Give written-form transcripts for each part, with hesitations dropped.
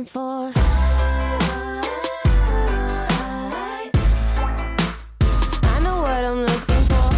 for. I know what I'm looking for.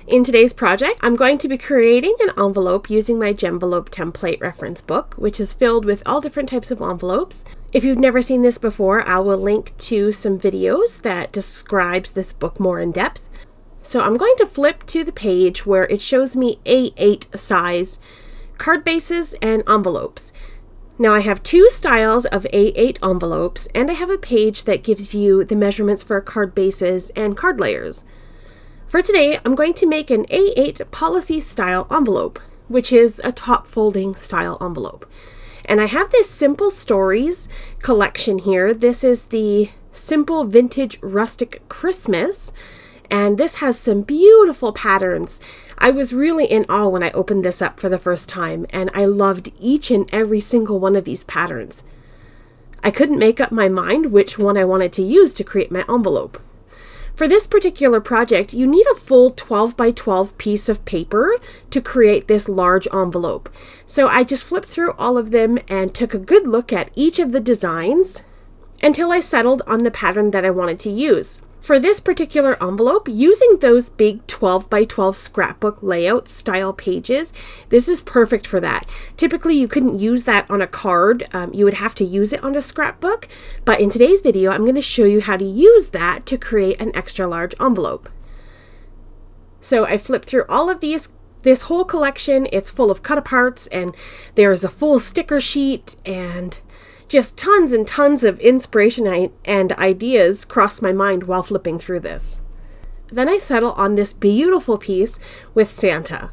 In today's project, I'm going to be creating an envelope using my Jen-Velope Template Reference Book, which is filled with all different types of envelopes. If you've never seen this before, I will link to some videos that describes this book more in depth. So I'm going to flip to the page where it shows me A8 size card bases and envelopes. Now I have two styles of A8 envelopes, and I have a page that gives you the measurements for card bases and card layers. For today, I'm going to make an A8 policy style envelope, which is a top folding style envelope. And I have this Simple Stories collection here. This is the Simple Vintage Rustic Christmas, and this has some beautiful patterns. I was really in awe when I opened this up for the first time, and I loved each and every single one of these patterns. I couldn't make up my mind which one I wanted to use to create my envelope. For this particular project, you need a full 12 by 12 piece of paper to create this large envelope. So I just flipped through all of them and took a good look at each of the designs until I settled on the pattern that I wanted to use. For this particular envelope, using those big 12 by 12 scrapbook layout style pages, this is perfect for that. Typically, you couldn't use that on a card. You would have to use it on a scrapbook. But in today's video, I'm going to show you how to use that to create an extra large envelope. So I flipped through all of these. This whole collection, it's full of cut aparts, and there's a full sticker sheet, and just tons and tons of inspiration and ideas crossed my mind while flipping through this. Then I settle on this beautiful piece with Santa.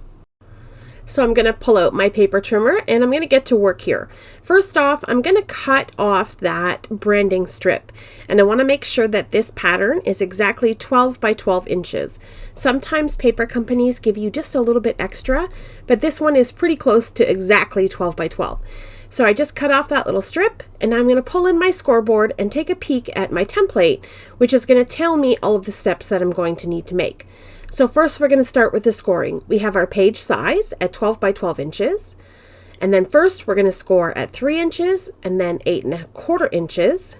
So I'm going to pull out my paper trimmer and I'm going to get to work here. First off, I'm going to cut off that branding strip, and I want to make sure that this pattern is exactly 12 by 12 inches. Sometimes paper companies give you just a little bit extra, but this one is pretty close to exactly 12 by 12. So I just cut off that little strip, and I'm going to pull in my scoreboard and take a peek at my template, which is going to tell me all of the steps that I'm going to need to make. So first we're going to start with the scoring. We have our page size at 12 by 12 inches. And then first we're going to score at 3 inches and then 8¼ inches.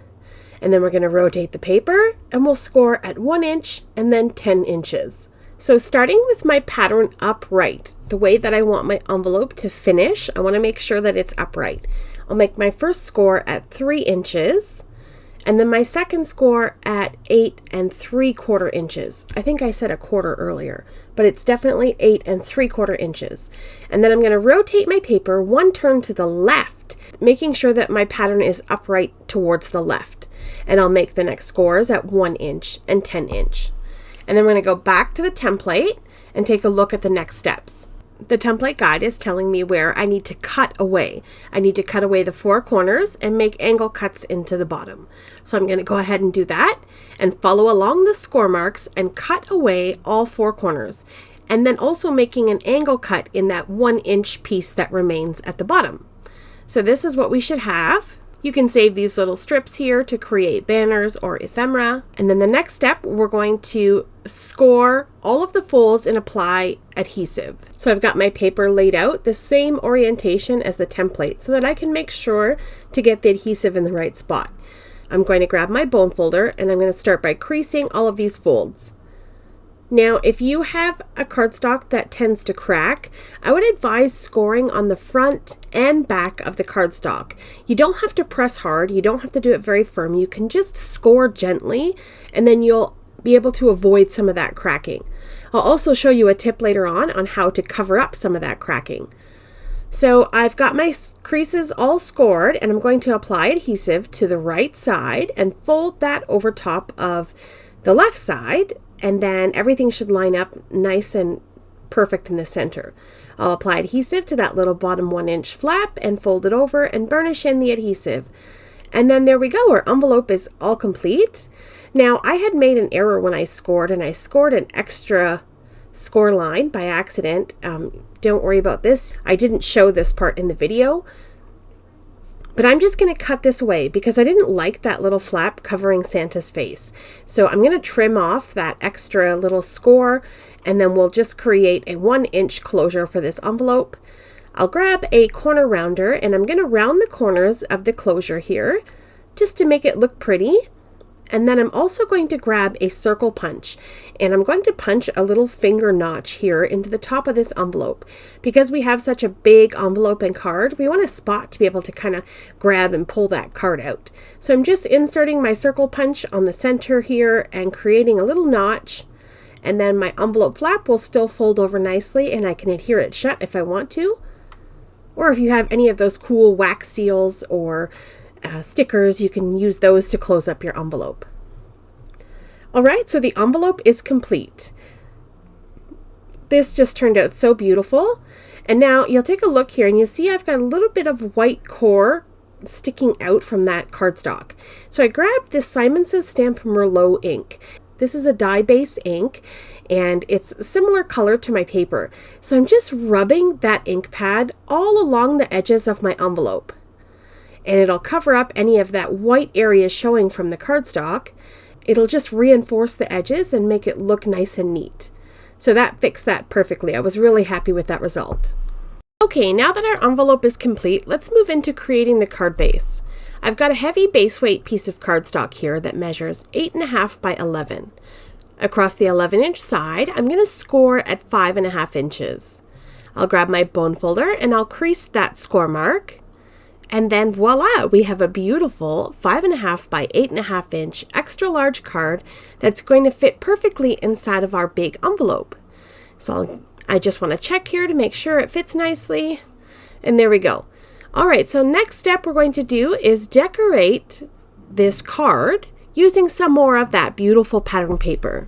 And then we're going to rotate the paper and we'll score at 1 inch and then 10 inches. So starting with my pattern upright, the way that I want my envelope to finish, I want to make sure that it's upright. I'll make my first score at 3 inches, and then my second score at 8¾ inches. I think I said a quarter earlier, but it's definitely 8¾ inches. And then I'm going to rotate my paper one turn to the left, making sure that my pattern is upright towards the left. And I'll make the next scores at 1 inch and 10 inch. And then we're going to go back to the template and take a look at the next steps. The template guide is telling me where I need to cut away. I need to cut away the 4 corners and make angle cuts into the bottom. So I'm going to go ahead and do that and follow along the score marks and cut away all 4 corners. And then also making an angle cut in that 1 inch piece that remains at the bottom. So this is what we should have. You can save these little strips here to create banners or ephemera. And then the next step, we're going to score all of the folds and apply adhesive. So I've got my paper laid out the same orientation as the template so that I can make sure to get the adhesive in the right spot. I'm going to grab my bone folder and I'm going to start by creasing all of these folds. Now, if you have a cardstock that tends to crack, I would advise scoring on the front and back of the cardstock. You don't have to press hard. You don't have to do it very firm. You can just score gently, and then you'll be able to avoid some of that cracking. I'll also show you a tip later on how to cover up some of that cracking. So I've got my creases all scored, and I'm going to apply adhesive to the right side and fold that over top of the left side. And then everything should line up nice and perfect in the center. I'll apply adhesive to that little bottom 1 inch flap and fold it over and burnish in the adhesive. And then there we go, our envelope is all complete. Now I had made an error when I scored, and I scored an extra score line by accident. Don't worry about this. I didn't show this part in the video. But I'm just going to cut this away because I didn't like that little flap covering Santa's face. So I'm going to trim off that extra little score, and then we'll just create a 1-inch closure for this envelope. I'll grab a corner rounder and I'm going to round the corners of the closure here just to make it look pretty. And then I'm also going to grab a circle punch, and I'm going to punch a little finger notch here into the top of this envelope. Because we have such a big envelope and card, we want a spot to be able to kind of grab and pull that card out. So I'm just inserting my circle punch on the center here and creating a little notch, and then my envelope flap will still fold over nicely and I can adhere it shut if I want to. Or if you have any of those cool wax seals or stickers, you can use those to close up your envelope. Alright, so the envelope is complete. This just turned out so beautiful. And now you'll take a look here and you'll see I've got a little bit of white core sticking out from that cardstock. So I grabbed this Simon Says Stamp Merlot ink. This is a dye-based ink and it's a similar color to my paper. So I'm just rubbing that ink pad all along the edges of my envelope. And it'll cover up any of that white area showing from the cardstock. It'll just reinforce the edges and make it look nice and neat. So that fixed that perfectly. I was really happy with that result. Okay, now that our envelope is complete, let's move into creating the card base. I've got a heavy base weight piece of cardstock here that measures 8.5 by 11. Across the 11-inch side, I'm going to score at 5.5 inches. I'll grab my bone folder and I'll crease that score mark. And then voila, we have a beautiful 5.5 by 8.5 inch extra large card that's going to fit perfectly inside of our big envelope. So I just want to check here to make sure it fits nicely. And there we go. All right, so next step we're going to do is decorate this card using some more of that beautiful pattern paper.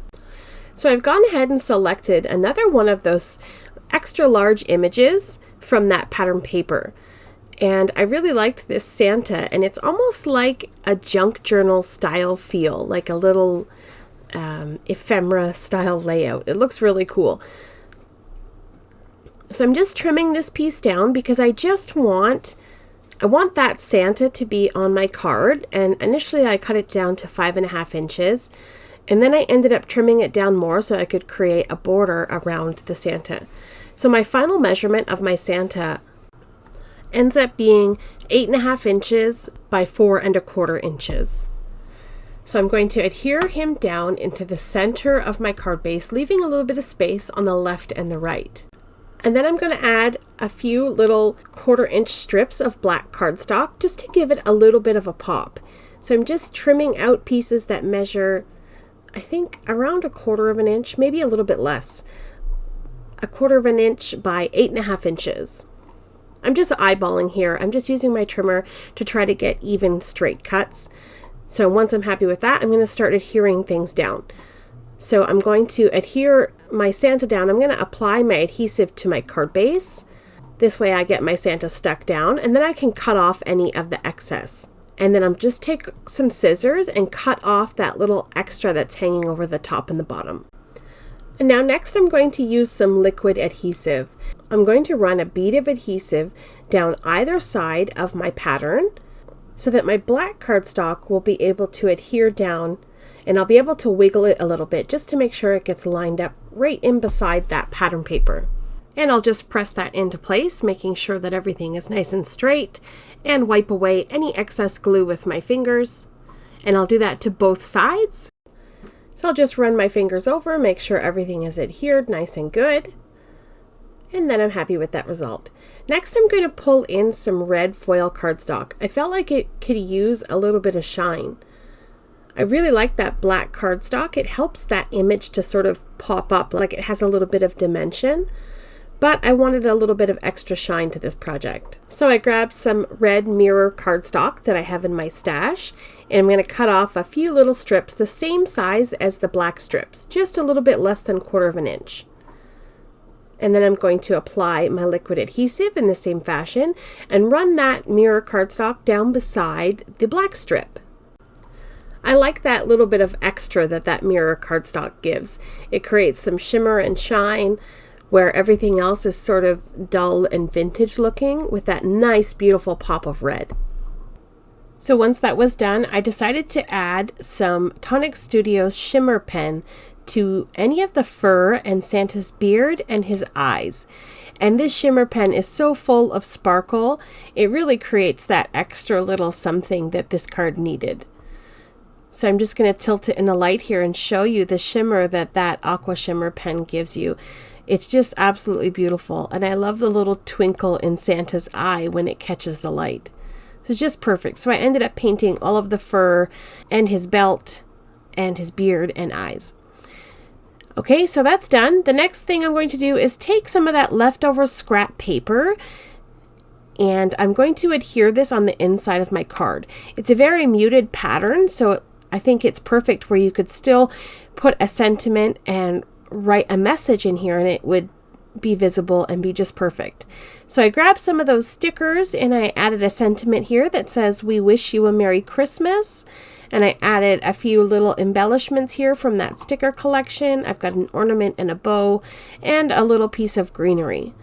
So I've gone ahead and selected another one of those extra large images from that pattern paper. And I really liked this Santa, and it's almost like a junk journal style feel, like a little ephemera style layout. It looks really cool. So I'm just trimming this piece down because I want that Santa to be on my card, and initially I cut it down to 5.5 inches, and then I ended up trimming it down more so I could create a border around the Santa. So my final measurement of my Santa ends up being 8.5 inches by 4.25 inches. So I'm going to adhere him down into the center of my card base, leaving a little bit of space on the left and the right. And then I'm going to add a few little 1/4-inch strips of black cardstock just to give it a little bit of a pop. So I'm just trimming out pieces that measure, I think, around 1/4 inch, maybe a little bit less. 1/4 inch by 8.5 inches. I'm just eyeballing here. I'm just using my trimmer to try to get even straight cuts. So once I'm happy with that, I'm going to start adhering things down. So I'm going to adhere my Santa down. I'm going to apply my adhesive to my card base. This way I get my Santa stuck down, and then I can cut off any of the excess. And then I'm just take some scissors and cut off that little extra that's hanging over the top and the bottom. And now next I'm going to use some liquid adhesive. I'm going to run a bead of adhesive down either side of my pattern so that my black cardstock will be able to adhere down, and I'll be able to wiggle it a little bit just to make sure it gets lined up right in beside that pattern paper. And I'll just press that into place, making sure that everything is nice and straight, and wipe away any excess glue with my fingers. And I'll do that to both sides. So I'll just run my fingers over, make sure everything is adhered nice and good. And then I'm happy with that result. Next, I'm going to pull in some red foil cardstock. I felt like it could use a little bit of shine. I really like that black cardstock. It helps that image to sort of pop up, like it has a little bit of dimension. But I wanted a little bit of extra shine to this project. So I grabbed some red mirror cardstock that I have in my stash, and I'm going to cut off a few little strips the same size as the black strips, just a little bit less than 1/4 inch. And then I'm going to apply my liquid adhesive in the same fashion and run that mirror cardstock down beside the black strip. I like that little bit of extra that mirror cardstock gives. It creates some shimmer and shine where everything else is sort of dull and vintage looking with that nice beautiful pop of red. So once that was done, I decided to add some Tonic Studios shimmer pen to any of the fur and Santa's beard and his eyes. And this shimmer pen is so full of sparkle, it really creates that extra little something that this card needed. So I'm just going to tilt it in the light here and show you the shimmer that aqua shimmer pen gives you. It's just absolutely beautiful. And I love the little twinkle in Santa's eye when it catches the light. So it's just perfect. So I ended up painting all of the fur and his belt and his beard and eyes. Okay, so that's done. The next thing I'm going to do is take some of that leftover scrap paper, and I'm going to adhere this on the inside of my card. It's a very muted pattern, so I think it's perfect where you could still put a sentiment and write a message in here and it would be visible and be just perfect. So I grabbed some of those stickers and I added a sentiment here that says, "We wish you a Merry Christmas." And I added a few little embellishments here from that sticker collection. I've got an ornament and a bow and a little piece of greenery.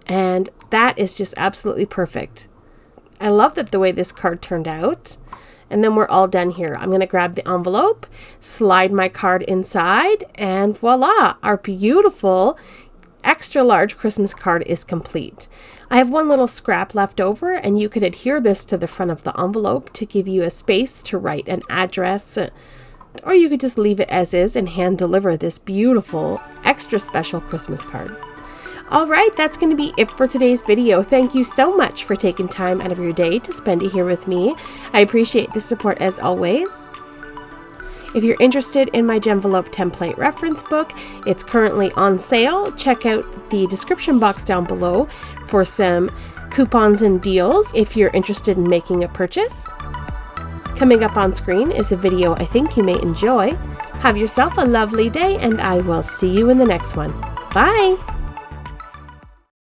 And that is just absolutely perfect. I love that the way this card turned out. And then we're all done here. I'm going to grab the envelope, slide my card inside, and voila, our beautiful extra large Christmas card is complete. I have one little scrap left over, and you could adhere this to the front of the envelope to give you a space to write an address, or you could just leave it as is and hand deliver this beautiful extra special Christmas card. All right, that's going to be it for today's video. Thank you so much for taking time out of your day to spend it here with me. I appreciate the support as always. If you're interested in my Jen-Velope Template Reference Book, it's currently on sale. Check out the description box down below for some coupons and deals if you're interested in making a purchase. Coming up on screen is a video I think you may enjoy. Have yourself a lovely day, and I will see you in the next one. Bye!